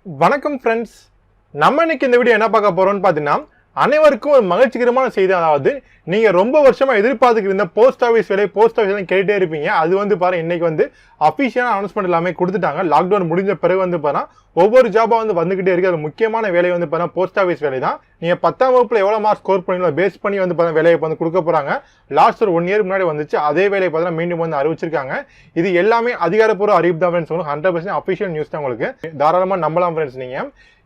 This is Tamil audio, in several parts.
வணக்கம் ஃப்ரெண்ட்ஸ், நம்ம இன்னைக்கு இந்த வீடியோ என்ன பார்க்க போறோம்னு பார்த்தீங்கன்னா, அனைவருக்கும் ஒரு மகிழ்ச்சிகரமான செய்தி. அதாவது நீங்க ரொம்ப வருஷமா எதிர்பார்த்துக்கிட்டு இருந்த போஸ்ட் ஆஃபீஸ் வேலை கேட்டுட்டே இருப்பீங்க. அது பாருங்க இன்னைக்கு அஃபிஷியலான அனௌன்ஸ்மெண்ட் எல்லாமே கொடுத்துட்டாங்க. லாக்டவுன் முடிஞ்ச பிறகு பாருங்க ஒவ்வொரு ஜாபா வந்துகிட்டே இருக்கு. அது முக்கியமான வேலை பாருங்க போஸ்ட் ஆஃபீஸ் வேலை தான். நீங்க 10ஆம் வகுப்புல எவ்வளவு மார்க் ஸ்கோர் பண்ணீங்களோ பேஸ் பண்ணி பாருங்க வேலையை கொடுக்க போறாங்க. லாஸ்ட் ஒரு 1 இயர் முன்னாடி வந்துச்சு. அதே வேலையை பார்த்தா மீண்டும் அறிவிச்சிருக்காங்க. இது எல்லாமே அதிகாரப்பூர்வ அறிவிப்பு தான் ஃப்ரெண்ட்ஸ். 100% அஃபிஷியல் நியூஸ் தான். உங்களுக்கு தாராளமா நம்பலாம் ஃப்ரெண்ட்ஸ். நீங்க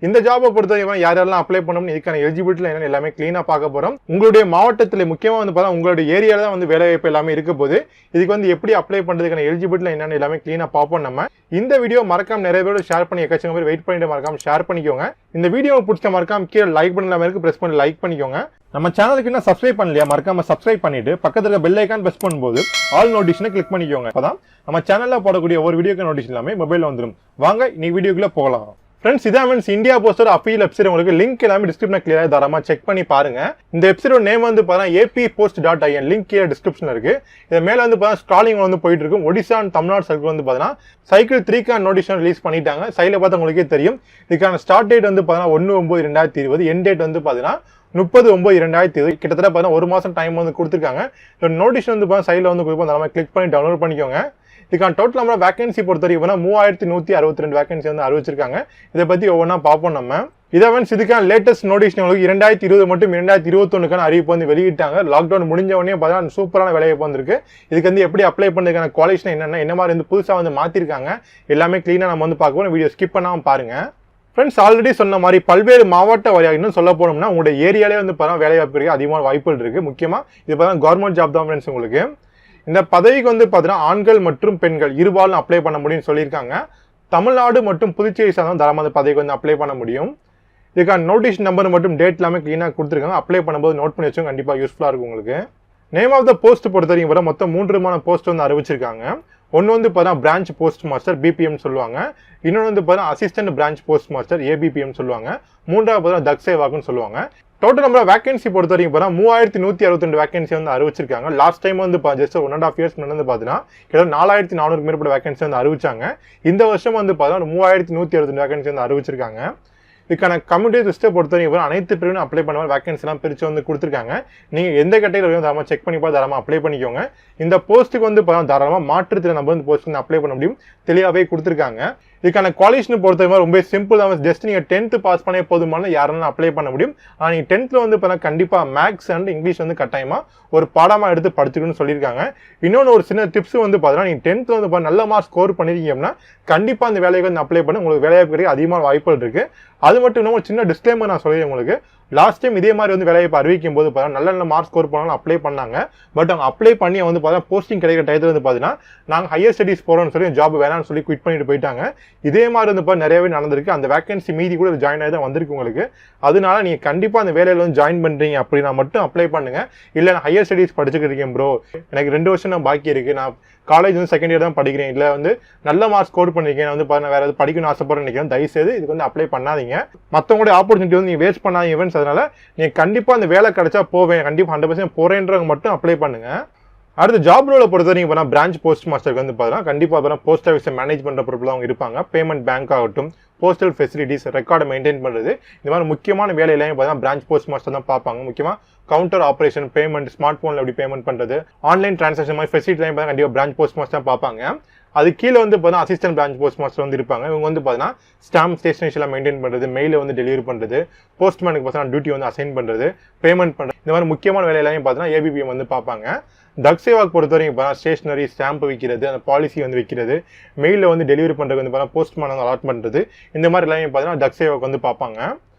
இந்த ஜாபை பொறுத்தவரைக்கும் யாரெல்லாம் அப்ளை பண்ணணும், இதுக்கான எலிஜிபிலிட்டி என்ன எல்லாமே கிளீனா பார்க்க போறோம். உங்களுடைய மாவட்டத்தில் முக்கியமா பார்த்தா உங்களுடைய ஏரியால தான் வேலை வாய்ப்பு எல்லாமே இருக்க போது. இதுக்கு எப்படி அப்ளை பண்றதுக்கான எலிஜிபிலிட்டி என்னன்னு எல்லாமே கிளீனா பார்ப்போம். நம்ம இந்த வீடியோ மறக்காம நிறைய பேர் ஷேர் பண்ணி எக்கச்சக்க பேர் வெயிட் பண்ணிட்டு மறக்காம ஷேர் பண்ணிக்கோங்க. இந்த வீடியோ பிடிச்ச மறக்காம கீழே லைக் பண்ணலாம் இருக்கு, பிரஸ் பண்ணி லைக் பண்ணிக்கோங்க. நம்ம சேனலுக்கு இன்னும் சப்ஸ்கிரைப் பண்ணலையா, மறக்காம சப்ஸ்கிரைப் பண்ணிட்டு பக்கத்துல இருக்க பெல் ஐகான் பிரஸ் பண்ணும்போது ஆல் நோட்டிஃபிகேஷனை கிளிக் பண்ணிக்கோங்க. அப்பதான் நம்ம சேனல்ல போடக்கூடிய ஒரு வீடியோக்கு நோட்டிஃபிகேஷன் எல்லாமே மொபைல்ல வந்துடும். வாங்க இன்னைக்கு வீடியோக்குள்ள போகலாம். ஃப்ரெண்ட்ஸ், இதான் means India poster official website. உங்களுக்கு லிங்க் எல்லாமே டிஸ்கிரிப்ஷன் கிளியரா தாராளமா செக் பண்ணி பாருங்க. இந்த வெப்சைட்டோட நேம் பாத்தீங்கன்னா APPost.in. லிங்க் கீழே டிஸ்கிரிப்ஷன்ல இருக்கு. இது மேல பாத்தீங்கன்னா ஸ்க்ராலிங் போயிட்டு இருக்கும். ஒடிசா அண்ட் தமிழ்நாடு சர்க்கிள் பாத்தீங்கன்னா சைக்கிள் 3க்கான நோட்டிஃபிகேஷன் ரிலீஸ் பண்ணிட்டாங்க. சைட்ல பார்த்தா உங்களுக்கே தெரியும். இதுக்கான ஸ்டார்ட் டேட் பாத்தீங்கன்னா 1/9/2020. எண்ட் டேட் பாத்தீங்கன்னா 30/9/2020. கிட்டத்தட்ட பாத்தீங்கன்னா ஒரு மாசம் டைம் கொடுத்துருக்காங்க. நோட்டிஃபிகேஷன் சைட்ல கொடுப்போம். கிளிக் பண்ணி டவுன்லோட் பண்ணிக்கோங்க. இதுக்கான டோட்டல் நம்பர் வேகன்சி பொறுத்தவரைக்கும் 3162 வேகன்சி அறிவிச்சிருக்காங்க. இதை பத்தி ஒவ்வொன்றா பார்ப்போம் நம்ம. இதான் இதுக்கான லேட்டஸ்ட் நோட்டிஃபிகேஷன் உங்களுக்கு 2020 மற்றும் 2021க்கான அறிவிப்பு வெளியிட்டாங்க. லாக்டவுன் முடிஞ்ச உடனே பார்த்தீங்கன்னா சூப்பரான வேலைவாய்ப்பு வந்திருக்கு. இதுக்கு எப்படி அப்ளை பண்ணுறதுக்கான குவாலிஃபிகேஷன் என்ன மாதிரி புதுசாக மாத்திருக்காங்க எல்லாமே கிளீனா நம்ம பார்க்கணும். வீடியோ ஸ்கிப் பண்ணாம பாருங்க. ஃப்ரெண்ட்ஸ், ஆல்ரெடி சொன்ன மாதிரி பல்வேறு மாவட்ட வாரியாக இன்னும் சொல்ல போனோம்னா உங்களுடைய ஏரியாலே பாருங்க வேலைவாய்ப்பு இருக்கு, அதிகமான வாய்ப்புகள் இருக்கு. முக்கியமா இது பார்த்தா கவர்மெண்ட் ஜாப் தான் ஃப்ரெண்ட்ஸ். உங்களுக்கு இந்த பதவிக்கு பார்த்தீங்கன்னா ஆண்கள் மற்றும் பெண்கள் இருபாலும் அப்ளை பண்ண முடியும்னு சொல்லியிருக்காங்க. தமிழ்நாடு மற்றும் புதுச்சேரி சார்ந்த தரமான பதவிக்கு அப்ளை பண்ண முடியும். இதுக்கான நோட்டிஃபிகேஷன் நம்பர் மற்றும் டேட் எல்லாமே கிளீனாக கொடுத்துருக்காங்க. அப்ளை பண்ணும்போது நோட் பண்ணி வச்சோம், கண்டிப்பாக யூஸ்ஃபுல்லாக இருக்கும் உங்களுக்கு. நேம் ஆஃப் த போஸ்ட் பொறுத்தவரைக்கும் மொத்தம் 3 விதமான போஸ்ட் அறிவிச்சிருக்காங்க. ஒன்று பார்த்தீங்கன்னா பிரான்ச் போஸ்ட் மாஸ்டர் BPM சொல்லுவாங்க. இன்னொன்று பார்த்தீங்கன்னா assistant branch post master ABPM சொல்லுவாங்க. மூன்றாவது பார்த்தீங்கன்னா தக் சேவாக்னு சொல்லுவாங்க. டோட்டல் நம்பர் வேகன்சி பொறுத்த வரைக்கும் 3162 வேகன்சி அறிவிச்சிருக்காங்க. லாஸ்ட் டைம் ஜஸ்ட் 1.5 இயர்ஸ் முன்னாடி பார்த்தீங்கன்னா கிட்டத்தட்ட 4400 மேற்பட்ட வேகன்சி அறிவிச்சாங்க. இந்த வருஷம் பார்த்தீங்கன்னா 3162 வேகன்சி அறிவிச்சிருக்காங்க. இதுக்கான கம்யூனிட்டி லிஸ்ட்டை பொறுத்தவரைக்கும் அனைத்து பிரிவும் அப்ளை பண்ண வேகன்சி எல்லாம் பிரிச்சு கொடுத்துருக்காங்க. நீங்க எந்த கேட்டகரியில் தாராளமாக செக் பண்ணி தாராளமாக அப்ளை பண்ணிக்கோங்க. இந்த போஸ்ட்டுக்கு தாராளமாக மாற்றுத்திறன் நம்ம போஸ்ட் அப்ளை பண்ண முடியும், தெளிவாகவே கொடுத்துருக்காங்க. இதுக்கான குவாலிஃபிகேஷன் பொறுத்தவரை ரொம்ப சிம்பிள் தான். ஜஸ்ட் நீங்க 10th பாஸ் பண்ணே போதுமான யாரெல்லாம் அப்ளை பண்ண முடியும். ஆனா நீங்க 10th கண்டிப்பா மேக்ஸ் அண்ட் இங்கிலீஷ் கட்டாயமா ஒரு பாடமா எடுத்து படிச்சுக்கணும்னு சொல்லியிருக்காங்க. இன்னொன்று ஒரு சின்ன டிப்ஸ் பார்த்தீங்கன்னா நீங்க 10th நல்ல மார்க் ஸ்கோர் பண்ணிருக்கீங்கன்னா கண்டிப்பா அந்த வேலைக்கு அப்ளை பண்ணி உங்களுக்கு வேலைவாய்ப்பு கிடைக்க அதிகமான வாய்ப்புகள் இருக்கு. அது மட்டும் இல்லாமல் ஒரு சின்ன டிஸ்க்ளைமர் நான் சொல்லிடுறேன் உங்களுக்கு. லாஸ்ட் டைம் இதே மாதிரி வேலைவாய்ப்பு அறிவிக்கும் போது நல்ல மார்க் ஸ்கோர் பண்ணாலும் அப்ளை பண்ணாங்க. பட் அவங்க அப்ளை பண்ணி போஸ்டிங் கிடைக்கிற டயத்தில் பார்த்தீங்கன்னா நாங்கள் ஹையர் ஸ்டடீஸ் போறோம்னு சொல்லி ஜாப் வேணாம்னு சொல்லி குவிட் பண்ணிட்டு போயிட்டாங்க. இதே மாதிரி நிறையவே நடந்திருக்கு. அந்த வேகன்சி மீதி கூட ஜாயின் ஆகி தான் வந்திருக்கு உங்களுக்கு. அதனால நீங்க கண்டிப்பா அந்த வேலையில ஜாயின் பண்றீங்க அப்படின்னா மட்டும் அப்ளை பண்ணுங்க. இல்ல நான் ஹையர் ஸ்டடீஸ் படிச்சுட்டு இருக்கேன் ப்ரோ, எனக்கு 2 வருஷம் நான் பாக்கி இருக்கு, நான் காலேஜ் செகண்ட் இயர் தான் படிக்கிறேன், இல்ல நல்ல மார்க் ஸ்கோர் பண்ணிருக்கேன், வேற ஏதாவது படிக்கணும்னு ஆசைப்படுறேன் நினைக்கிறேன், தயவுசெய்து இதுக்கு அப்ளை பண்ணாதீங்க. மற்றவங்களுடைய ஆப்பர்ச்சுனிட்டி நீங்க வேஸ்ட் பண்ணாதீங்க. அதனால நீங்க கண்டிப்பா அந்த வேலை கிடைச்சா போவேன், கண்டிப்பா 100% போறேன்றவங்க மட்டும் அப்ளை பண்ணுங்க. அடுத்த ஜாப் ரோலை பொறுத்தவரைக்கும் பிரான்ச் போஸ்ட் மாஸ்டருக்கு பார்த்தீங்கன்னா கண்டிப்பா போஸ்ட் ஆஃபீஸை மேனேஜ் பண்ற பொறுப்பில் அவங்க இருப்பாங்க. பேமெண்ட் பேங்க் ஆகட்டும், போஸ்டல் ஃபெசிலிட்டிஸ், ரெக்கார்டை மெயின்டைன் பண்றது, இந்த மாதிரி முக்கியமான வேலை எல்லாமே பார்த்தீங்கன்னா பிரான்ச் போஸ்ட் மாஸ்டர் தான் பார்ப்பாங்க. முக்கியமா கவுண்டர் ஆபரேஷன், பேமெண்ட், ஸ்மார்ட் போன்ல எப்படி பேமெண்ட் பண்றது, ஆன்லைன் டிரான்சாக்ஷன் மாதிரி ஃபெசிலிட்டி கண்டிப்பா பிரான்ச் போஸ்ட் மாஸ்டர் தான் பார்ப்பாங்க. அது கீழே பார்த்தீங்கன்னா அசிஸ்டன்ட் பிரான்ச் போஸ்ட் மாஸ்டர் இருப்பாங்க. இவங்க பார்த்தீங்கன்னா ஸ்டாம்ப் ஸ்டேஷனரிஸ் எல்லாம் மெயின்டைன் பண்றது, மெயில டெலிவரி பண்றது, போஸ்ட்மேனுக்கு பார்த்தீங்கன்னா டியூட்டி அசைன் பண்றது, பேமெண்ட் பண்றது, இந்த மாதிரி முக்கியமான வேலை எல்லாமே பார்த்தீங்கன்னா ABPM பார்ப்பாங்க. தக் சேவாக் பொறுத்தவரைக்கும் ஸ்டேஷனரி, ஸ்டாம்ப் வைக்கிறது, அந்த பாலிசி வைக்கிறது, மெயிலில் டெலிவரி பண்ணுறது போஸ்ட்மேன் அலாட் பண்ணுறது, இந்த மாதிரி எல்லாமே பார்த்தீங்கன்னா தக் சேவாக் பார்ப்பாங்க.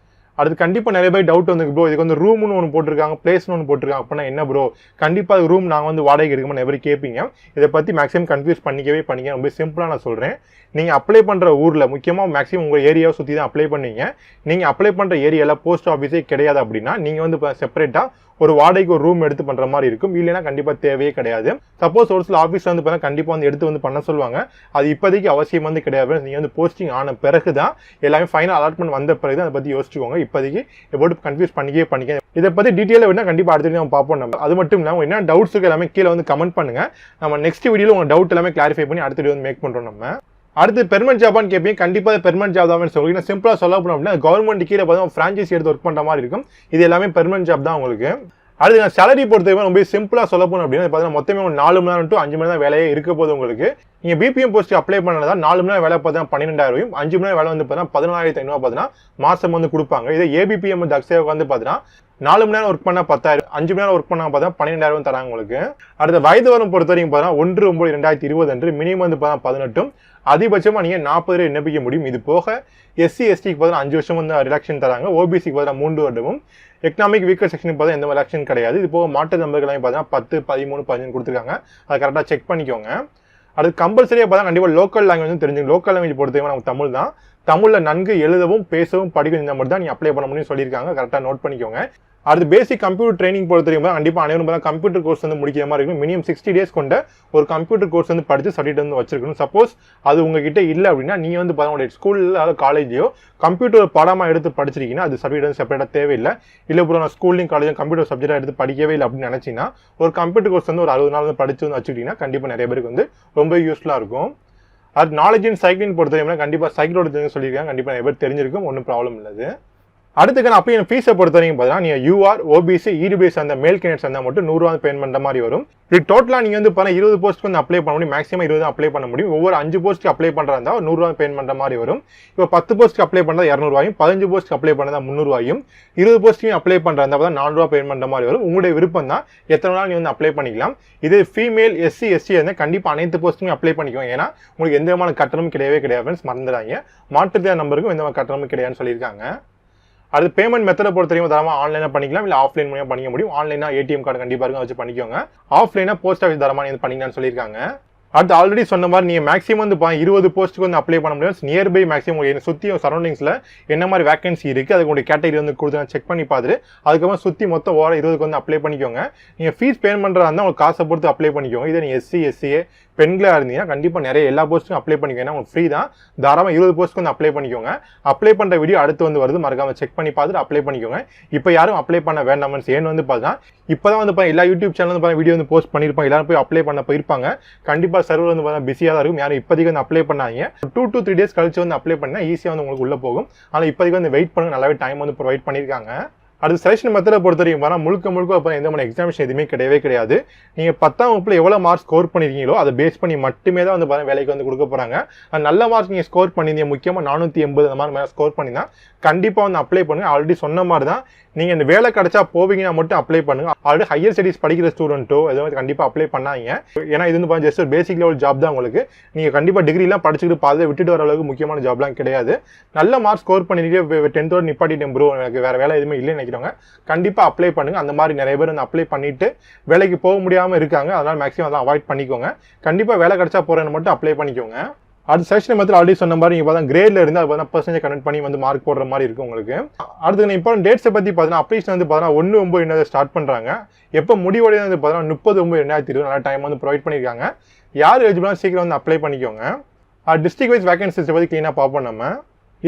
அடுத்து கண்டிப்பா நிறைய பேர் டவுட் ப்ரோ, இதுக்கு ரூம்னு ஒன்று போட்டிருக்காங்க, பிளேஸ்னு ஒன்று போட்டிருக்காங்க அப்படின்னா என்ன ப்ரோ, கண்டிப்பா அது ரூம் நாங்கள் வாடகை இருக்குமா நிறைய கேட்பீங்க. இதை பத்தி மேக்ஸிமம் கன்ஃபியூஸ் பண்ணிக்க ரொம்ப சிம்பிளா நான் சொல்றேன். நீங்க அப்ளை பண்ற ஊர்ல முக்கியமா மேக்ஸிமம் உங்க ஏரியாவை சுத்தி தான் அப்ளை பண்ணீங்க. நீங்க அப்ளை பண்ற ஏரியால போஸ்ட் ஆஃபீஸே கிடையாது அப்படின்னா நீங்க செப்பரேட்டா ஒரு வாடகைக்கு ஒரு ரூம் எடுத்து பண்ற மாதிரி இருக்கும். இல்லைன்னா கண்டிப்பா தேவையே கிடையாது. சப்போஸ் ஒரு சில ஆஃபீஸ்ல கண்டிப்பா எடுத்து பண்ண சொல்லுவாங்க. அது இப்போதைக்கு அவசியம் கிடையாது. நீங்க போஸ்டிங் ஆன பிறகுதான் எல்லாமே ஃபைனல் அலாட்மெண்ட் வந்த பிறகு அதை பத்தி யோசிச்சுக்கோங்க. இப்போதைக்கு போட்டு கன்ஃபியூஸ் பண்ணிக்க. இதை பத்தி டீட்டெயிலாக வேணா கண்டிப்பா அடுத்த நம்ம பார்ப்போம். நம்ம அது மட்டும் இல்லாமல் என்ன டவுட்ஸ் எல்லாமே கீழே கமெண்ட் பண்ணுங்க. நம்ம நெக்ஸ்ட் வீடியோல உங்க டவுட் எல்லாமே கிளாரிஃபை பண்ணி அடுத்த வீடியோ மேக் பண்றோம் நம்ம. அடுத்து பெர்மனன்ட் ஜாபான்னு கேட்பீங்க. கண்டிப்பாக பெர்மனன்ட் ஜாப் தான் சொல்லுங்க. சிம்பிளாக சொல்ல போனோம் அப்படின்னா கவர்மெண்ட் கீழே பார்த்தா ஃப்ரான்ச்சைசி எடுத்து ஒர்க் பண்ணுற மாதிரி இருக்கும். இது எல்லாமே பெர்மனன்ட் ஜாப் தான் உங்களுக்கு. அடுத்து நான் சேலரி பொறுத்தவரை ரொம்ப சிம்பிளாக சொல்ல போனோம் அப்படின்னா பார்த்தீங்கன்னா மொத்தமே 4 மணி நேரம் டு 5 மணி நேரம் வேலையே இருக்க போது உங்களுக்கு. நீங்கள் பிபிஎம் போஸ்ட் அப்ளை பண்ணதா 4 மணி நேரம் வேலை பார்த்தீங்கன்னா 12,000, 5 மணி நேரம் வேலை வந்து பார்த்தீங்கன்னா 14,500 பார்த்தீங்கன்னா மாதம் வந்து கொடுப்பாங்க. இதே ஏபிபிஎம் அக்ஷயாவுக்கு வந்து பார்த்தீங்கன்னா 4 மணி நேரம் ஒர்க் பண்ணால் 10,000, 5 மணி நேரம் ஒர்க் பண்ணால் பார்த்தா 12,000 தராங்க உங்களுக்கு. அடுத்த வயது வரும் பொறுத்த வரைக்கும் பார்த்தீங்கன்னா 1/9/2020 அன்று மினிமம் வந்து பார்த்தீங்கன்னா 18, அதிகபட்சமாக நீங்கள் 40 விண்ணப்பிக்க முடியும். இது போக எஸ்சி எஸ்டிக்கு பார்த்தா 5 வருஷம் வந்து ரிலாக்ஷன் தராங்க. ஓபிசிக்கு பார்த்தா 3 வருடமும், எக்கனாமிக் வீக்கர் செக்ஷனுக்கு பார்த்தா எந்த ரிலாக்ஷன் கிடையாது. இது போக மாட்டு நம்பர்களையும் பார்த்தீங்கன்னா 10, 13, 15 கொடுத்துருக்காங்க. அதை கரெக்டாக செக் பண்ணிக்கோங்க. அடுத்து கம்பல்சரியாக பார்த்தா கண்டிப்பாக லோக்கல் லாங்குவேஜ் வந்து தெரிஞ்சுங்க. லோக்கல் லாங்குவேஜ் பொறுத்தவரை நமக்கு தமிழ் தான். தமிழில் நன்கு எழுதவும் பேசவும் படிக்கணும் இந்த மாதிரி தான் நீங்கள் அப்ளை பண்ண முடியும்னு சொல்லியிருக்காங்க. கரெக்டாக நோட் பண்ணிக்கோங்க. அடுத்து பேசிக் கம்ப்யூட்டர் ட்ரைனிங் பொறுத்தவரைக்கும் கண்டிப்பாக அனைவரும் கம்ப்யூட்டர் கோர்ஸ் வந்து முடிக்கிற மாதிரி இருக்கும். மினிமம் 60 days கொண்ட ஒரு கம்ப்யூட்டர் கோர்ஸ் வந்து படித்து சர்டிஃபிகேட் வந்து வச்சிருக்கணும். சப்போஸ் அது உங்ககிட்ட இல்லை அப்படின்னா நீங்கள் வந்து உங்களுடைய ஸ்கூலில் அதாவது காலேஜையோ கம்ப்யூட்டர் பாடமாக எடுத்து படிச்சிருக்கீங்கன்னா அது சர்டிஃபிகேட் வந்து செப்பரேட்டாக தேவையில்லை. இல்லை இப்போ நான் ஸ்கூல்லையும் காலேஜும் கம்ப்யூட்டர் சப்ஜெக்டாக எடுத்து படிக்கவே இல்லை அப்படின்னு நினச்சிங்கன்னா ஒரு கம்ப்யூட்டர் கோர்ஸ் வந்து ஒரு 60 நாள் வந்து படிச்சு வந்து வச்சுக்கிட்டீங்கன்னா கண்டிப்பாக நிறைய பேருக்கு வந்து ரொம்ப யூஸ்ஃபுல்லாக இருக்கும். அது நாலேஜ் இன் சைக்கிளிங் பொறுத்தவரைக்கும் கண்டிப்பாக சைக்கிளோட சொல்லியிருக்காங்க. கண்டிப்பாக நிறைய பேர் தெரிஞ்சிருக்கும், ஒன்றும் ப்ராப்ளம் இல்லை. அடுத்துக்கான அப்போ என் ஃபீஸை பொறுத்த வரைக்கும் பார்த்தீங்கன்னா நீங்கள் யூஆர், ஓபிசி, இடபிள்யூஎஸ் அந்த மேல் கேண்டிடேட்ஸ் இருந்தால் மட்டும் 100 ரூபா பேமெண்ட் பண்ணுற மாதிரி வரும். இது டோட்டலாக நீங்கள் வந்து பார்த்தா 20 போஸ்ட்டுக்கு வந்து அப்ளை பண்ண முடியும். மேக்ஸிமம் 20 அப்ளை பண்ண முடியும். ஒவ்வொரு 5 போஸ்ட்டுக்கு அப்ளை பண்ணுறதா இருந்தால் 100 ரூபா பேமெண்ட் பண்ணுற மாதிரி வரும். இப்போ 10 போஸ்ட்டுக்கு அப்ளை பண்ணுறதா 200 ரூபாயும், 15 போஸ்ட்டுக்கு அப்ளை பண்ணுறதா 300 ரூபாயும், 20 போஸ்ட்டுக்கு அப்ளை பண்ணுறதா இருந்தால் 400 ரூபா பேமெண்ட் பண்ணுற மாதிரி வரும். உங்களுடைய விருப்பம் தான் எத்தனை நாள் நீங்கள் வந்து அப்ளை பண்ணிக்கலாம். இது ஃபீமேல், எஸ்சி, எஸ்டி இருந்தால் கண்டிப்பாக அனைத்து போஸ்ட்டுமே அப்ளை பண்ணிக்குவோம். ஏன்னா உங்களுக்கு எந்த விதமான கட்டணமும் கிடையவே கிடையாது ஃப்ரெண்ட்ஸ், மறந்துடாங்க. மாற்றுத்திறன் நம்பருக்கும் எந்த மாதிரி கட்டணமும் கிடையாதுன்னு சொல்லியிருக்காங்க. அது பேமெண்ட் மெத்தடை பொறுத்தவரைக்கும் தரமாக ஆன்லைனாக பண்ணிக்கலாம், இல்லை ஆஃப்லைன் மூலியமாக பண்ணிக்க முடியும். ஆன்லைனா ஏடிஎம் கார்டு கண்டிப்பாக இருக்கும், வச்சு பண்ணிக்கோங்க. ஆஃப்லைனா போஸ்ட் ஆஃபீஸ் தரமாக நீங்கள் பண்ணிக்கலாம்னு சொல்லியிருக்காங்க. அடுத்து ஆல்ரெடி சொன்ன மாதிரி நீங்கள் மேக்ஸிமம் வந்து 20 போஸ்ட்டுக்கு வந்து அப்ளை பண்ண முடியும். நியர்பை மேக்ஸிமம் சுற்றி சரௌண்டிங்ஸில் என்ன மாதிரி வேகன்சி இருக்குது அதுக்கு உங்களுடைய கேட்டகரி வந்து கொடுத்து செக் பண்ணி பார்த்துட்டு அதுக்கப்புறம் சுற்றி மொத்தம் 20க்கு வந்து அப்ளை பண்ணிக்கோங்க. நீங்கள் ஃபீஸ் பேமெண்ட் பண்ணுறதா இருந்தால் உங்களுக்கு காசை பொறுத்து அப்ளை பண்ணிக்கோங்க. இதை நீங்கள் எஸ்சி, எஸ்சிஏ பெண்களாக இருந்தீங்கன்னா கண்டிப்பாக நிறைய எல்லா போஸ்ட்டுக்கும் அப்ளை பண்ணிக்கோங்க. உங்களுக்கு ஃப்ரீ தான். தாராளமாக 20 போஸ்ட்டுக்கு வந்து அப்ளை பண்ணிக்கோங்க. அப்ளை பண்ணுற வீடியோ அடுத்து வந்து வருது, மறக்காமல் செக் பண்ணி பார்த்துட்டு அப்ளை பண்ணிக்கோங்க. இப்போ யாரும் அப்ளை பண்ண வேண்டாம்னு ஏன்னு வந்து பார்த்தா இப்போ தான் வந்து எல்லா யூடியூப் சேனல் வந்து வீடியோ வந்து போஸ்ட் பண்ணியிருப்பாங்க. எல்லாரும் போய் அப்ளை பண்ண போயிருப்பாங்க. கண்டிப்பாக சர்வர் வந்து பார்த்தா பிஸியாக தான் இருக்கும். யாரும் இப்போதைக்கு வந்து அப்ளை பண்ணாங்க. 2 to 3 days கழிச்சு வந்து அப்ளை பண்ணால் ஈஸியாக வந்து உங்களுக்கு உள்ளே போகும். ஆனால் இப்போதைக்கு வந்து வெயிட் பண்ணுங்க, நல்லாவே டைம் வந்து ப்ரொவைட் பண்ணியிருக்காங்க. அடுத்து செலக்ஷன் மெத்தடை பொறுத்த வரைக்கும் பார்த்தா முழுக்க எந்த மாதிரி எக்ஸாமினேஷன் எதுவுமே கிடையவே கிடையாது. நீங்கள் 10ஆம் வகுப்பில் எவ்வளோ மார்க் ஸ்கோர் பண்ணிருக்கீங்களோ அதை பேஸ் பண்ணி மட்டுமே தான் வந்து வேலைக்கு வந்து கொடுக்க போகிறாங்க. நல்ல மார்க் நீங்கள் ஸ்கோர் பண்ணியிருந்தீங்க, முக்கியமாக 480 அந்த மாதிரி மேலே ஸ்கோர் பண்ணினா கண்டிப்பாக வந்து அப்ளை பண்ணுங்க. ஆல்ரெடி சொன்ன மாதிரி தான் நீங்கள் இந்த வேலை கிடைச்சா போவீங்கன்னா மட்டும் அப்ளை பண்ணுங்க. ஆல்ரெடி ஹையர் ஸ்டடீஸ் படிக்கிற ஸ்டூடெண்ட்டோ எதுவும் கண்டிப்பாக அப்ளை பண்ணாங்க. ஏன்னா இது வந்து ஜஸ்ட் ஒரு பேசிக் லெவல் ஜாப் தான் உங்களுக்கு. நீங்கள் கண்டிப்பாக டிகிரிலாம் படிச்சுட்டு பார்த்து விட்டுட்டு வர அளவுக்கு முக்கியமான ஜாப்லாம் கிடையாது. நல்ல மார்க் ஸ்கோர் பண்ணிட்டு 10th நிப்பாட்டிட்டு ப்ரோ எனக்கு வேறு வேலை எதுவுமே இல்லைன்னு நினைக்கிறவங்க கண்டிப்பாக அப்ளை பண்ணுங்க. அந்த மாதிரி நிறைய பேர் வந்து அப்ளை பண்ணிட்டு வேலைக்கு போக முடியாமல் இருக்காங்க. அதனால் மேக்ஸிமம் அதெல்லாம் அவாய்ட் பண்ணிக்கோங்க. கண்டிப்பாக வேலை கிடைச்சா போகிறேன்னு மட்டும் அப்ளை பண்ணிக்கோங்க. அடுத்த செக்ஷன் மெத்தட் ஆல்ரெடி சொன்ன மாதிரி நீங்கள் பார்த்தா கிரேட்ல இருந்து அது பார்த்தா பர்சன்டேஜ் கனெக்ட் பண்ணி வந்து மார்க் போடுற மாதிரி இருக்கும் உங்களுக்கு. அடுத்து இம்பார்ட்டன்ட் டேட்ஸை பற்றி பார்த்தீங்கன்னா அப்ளிகேஷன் வந்து பார்த்தீங்கன்னா 1/9 ஸ்டார்ட் பண்ணுறாங்க. எப்போ முடிவடைய வந்து பார்த்தீங்கன்னா 30/9/2020 நல்ல டைம் வந்து ப்ரொவைட் பண்ணியிருக்காங்க. யார் எலிஜிபிளாக சீக்கிரம் வந்து அப்ளை பண்ணிக்கோங்க. டிஸ்ட்ரிக்ட் வைஸ் வேகன்சிஸை பற்றி க்ளீனாக பார்ப்போம் நம்ம.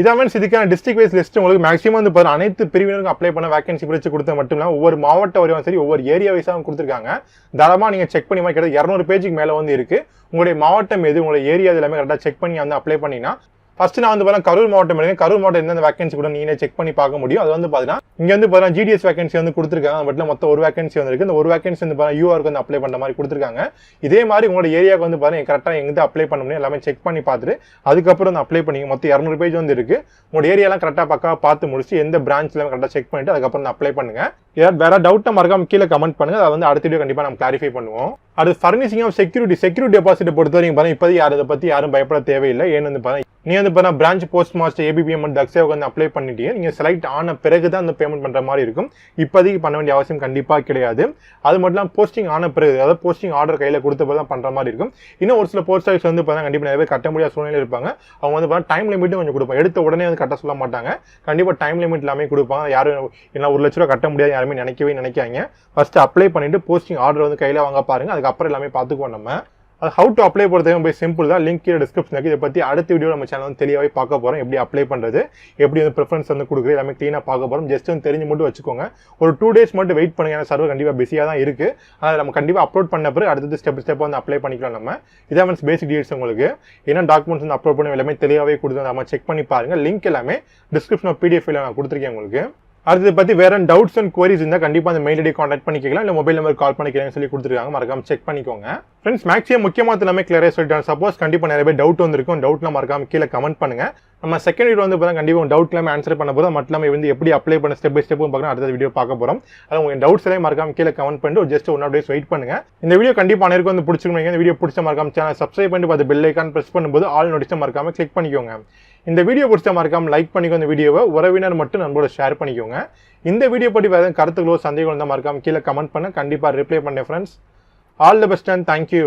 இதான் மீன்ஸ் இதுக்கான டிஸ்ட்ரிக்ட் வைஸ் லிஸ்ட் உங்களுக்கு மேக்ஸிமம் வந்து பாருங்க அனைத்து பிரிவினருக்கும் அப்ளை பண்ண வேகன்சி பிரிச்சு கொடுத்த மட்டும் இல்லாமல் ஒவ்வொரு மாவட்ட வரையும் சரி ஒவ்வொரு ஏரியா வைஸாகவும் கொடுத்துருக்காங்க. தாராளமாக நீங்கள் செக் பண்ணி கிட்ட 200 பேஜுக்கு மேலே வந்து இருக்குது. உங்களுடைய மாவட்டம் எது, உங்களுடைய ஏரியா எல்லாமே கரெக்டாக செக் பண்ணி வந்து அப்ளை பண்ணிங்கன்னா ஃபர்ஸ்ட் நான் வந்து பாருங்க கரூர் மாவட்டம் எடுங்க. கரூர் மாவட்டம் எந்தெந்த வேகன்சி கூட நீங்களே செக் பண்ணி பார்க்க முடியும். அது வந்து பார்த்தீங்கன்னா இங்கே வந்து பாருங்க GDS வேகன்சி வந்து கொடுத்துருக்காங்க. பட்ல மொத்தம் ஒரு வேகன்சி வந்து இருக்குது. இந்த ஒரு வேகன்சி வந்து பாருங்க யூஆருக்கு வந்து அப்ளை பண்ணுற மாதிரி கொடுத்துருக்காங்க. இதே மாதிரி உங்களோட ஏரியாவுக்கு வந்து பாருங்க கரெக்டாக எங்கே அப்ளை பண்ண முடியும் எல்லாமே செக் பண்ணி பார்த்துட்டு அதுக்கப்புறம் வந்து அப்ளை பண்ணிங்க. மொத்தம் 200 பேஜ் வந்து இருக்குது. உங்களோட ஏரியாலாம் கரெக்டாக பக்காவாக பார்த்து முடிச்சு எந்த பிரான்ச்ல கரெக்டாக செக் பண்ணிட்டு அதுக்கப்புறம் வந்து அப்ளை பண்ணுங்க. ஏதாவது வேற டவுட்டை மறக்காம கீழே கமெண்ட் பண்ணுங்க. அதை வந்து அடுத்த வீடியோ கண்டிப்பாக நம்ம கிளாரிஃபை பண்ணுவோம். அது ஃபர்னிஷிங் ஆஃப் செக்யூரிட்டி டெபாசிட் பொறுத்த வரைக்கும் பாருங்க இப்போதைக்கு அதை பற்றி யாரும் பயப்பட தேவையில்லை. ஏன்னு வந்து பாருங்க நீ வந்து பாருங்க பிரான்ச் போஸ்ட் மாஸ்டர் ஏபிபிஎம் அக்ஷயாவுக்கு வந்து அப்ளை பண்ணிட்டீங்க. நீங்கள் செலக்ட் ஆன பிறகு தான் அந்த பேமெண்ட் பண்ணுற மாதிரி இருக்கும். இப்போதைக்கு பண்ண வேண்டிய அவசியம் கண்டிப்பாக கிடையாது. அது மட்டும் இல்லாமல் போஸ்டிங் ஆன பிறகு அதாவது போஸ்டிங் ஆர்டர் கையில் கொடுத்த பிறகு தான் பண்ணுற மாதிரி இருக்கும். இன்னும் ஒரு சில போஸ்ட் ஆஃபீஸ் வந்து பார்த்தா கண்டிப்பாக நிறைய பேர் கட்ட முடியாத சூழ்நிலை இருப்பாங்க. அவங்க வந்து பார்த்தா டைம் லிமிட்டும் கொஞ்சம் கொடுப்பாங்க. எடுத்த உடனே வந்து கட்ட சொல்ல மாட்டாங்க. கண்டிப்பாக டைம் லிமிட் எல்லாமே கொடுப்பாங்க. யாரும் என்ன 1 லட்ச ரூபா கட்ட முடியாது யாருமே நினைக்காங்க. ஃபர்ஸ்ட் அப்ளை பண்ணிட்டு போஸ்டிங் ஆர்டர் வந்து கையில் வாங்க பாருங்க. அதுக்கப்புறம் எல்லாமே பார்த்துக்குவோம் நம்ம. அது ஹவு டு அப்ளை பண்ணுறது ரொம்ப சிம்பிள் தான். லிங்க் கீழே டிஸ்கிரிப்ஷன் இருக்குது. இதை பற்றி அடுத்த வீடியோ நம்ம சேனல் வந்து தெளிவாகவே பார்க்க போகிறோம். எப்படி அப்ளை பண்ணுறது, எப்படி வந்து ப்ரிஃபரன்ஸ் வந்து கொடுக்குறது எல்லாமே க்ளீனாக பார்க்க போகிறோம். ஜஸ்ட் வந்து தெரிஞ்சு மட்டும் வச்சுக்கோங்க. ஒரு 2 days மட்டும் வெயிட் பண்ணுங்க. ஏன்னா சர்வர் கண்டிப்பாக பிஸியாக தான் இருக்குது. அதை நம்ம கண்டிப்பாக அப்லோட் பண்ண பிறகு அடுத்தது ஸ்டெப்பாக வந்து அப்ளை பண்ணிக்கலாம். நம்ம இதான் வந்து பேசிக் டீடைல்ஸ். உங்களுக்கு என்ன டாக்குமெண்ட்ஸ் வந்து அப்லோட் பண்ணி எல்லாமே தெளிவாகவே கொடுத்து நம்ம செக் பண்ணி பாருங்கள். லிங்க் எல்லாமே டிஸ்கிரிப்ஷன் PDF நான் கொடுத்துருக்கேன் உங்களுக்கு. அடுத்து பற்றி வேற டவுட்ஸ் அண்ட் குவரிஸ் இருந்தால் கண்டிப்பாக அந்த மெயில் ஐடி கான்டாக்ட் பண்ணிக்கலாம். இல்லை மொபைல் நம்பர் கால் பண்ணிக்கிறேன்னு சொல்லி கொடுத்துருக்காங்க. மறக்காம செக் பண்ணிக்கோங்க. ஃப்ரெண்ட்ஸ் மேக்ஸிமம் முக்கியமாக எல்லாமே கிளியராக சொல்லிட்டாங்க. சப்போஸ் கண்டிப்பாக நிறைய பேர் டவுட் வந்துருக்கும். டவுட்லாம் மறக்காம கீழே கமெண்ட் பண்ணுங்க. நம்ம செகண்ட் வீடியோ வந்து பார்த்தா கண்டிப்பாக டவுட் எல்லாமே ஆன்சர் பண்ண போதும். மட்டும் இல்லாமல் வந்து எப்படி அப்ளை பண்ண ஸ்டெப் பை ஸ்டெப்பும் பார்க்கலாம். அடுத்த வீடியோ பார்க்க போகிறோம். அது உங்கள் டவுட்ஸ் எல்லாம் மறக்காம கீழே கமெண்ட் பண்ணிட்டு ஜஸ்ட் 1 or 2 days வெயிட் பண்ணுங்க. இந்த வீடியோ கண்டிப்பாக அனைவருக்கும் வந்து பிடிச்சிருக்கீங்க. இந்த வீடியோ பிடிச்ச மறக்காம சேனல் சப்ஸ்கிரைப் பண்ணிட்டு பார்த்து பெல் ஐக்கான் பிரஸ் பண்ணும்போது ஆல் நோட்டிஃபிகேஷன் மறக்காம கிளிக் பண்ணிக்கோங்க. இந்த வீடியோ பிடிச்ச மறக்காம லைக் பண்ணிக்கோ. இந்த வீடியோவை உறவினர் மட்டும் நண்பரோட ஷேர் பண்ணிக்கோங்க. இந்த வீடியோ பற்றி வேறு கருத்துக்களோ சந்தேகம் இருந்தால் மறக்காம கீழே கமெண்ட் பண்ண கண்டிப்பாக ரிப்ளை பண்ணேன். Friends all the best and thank you.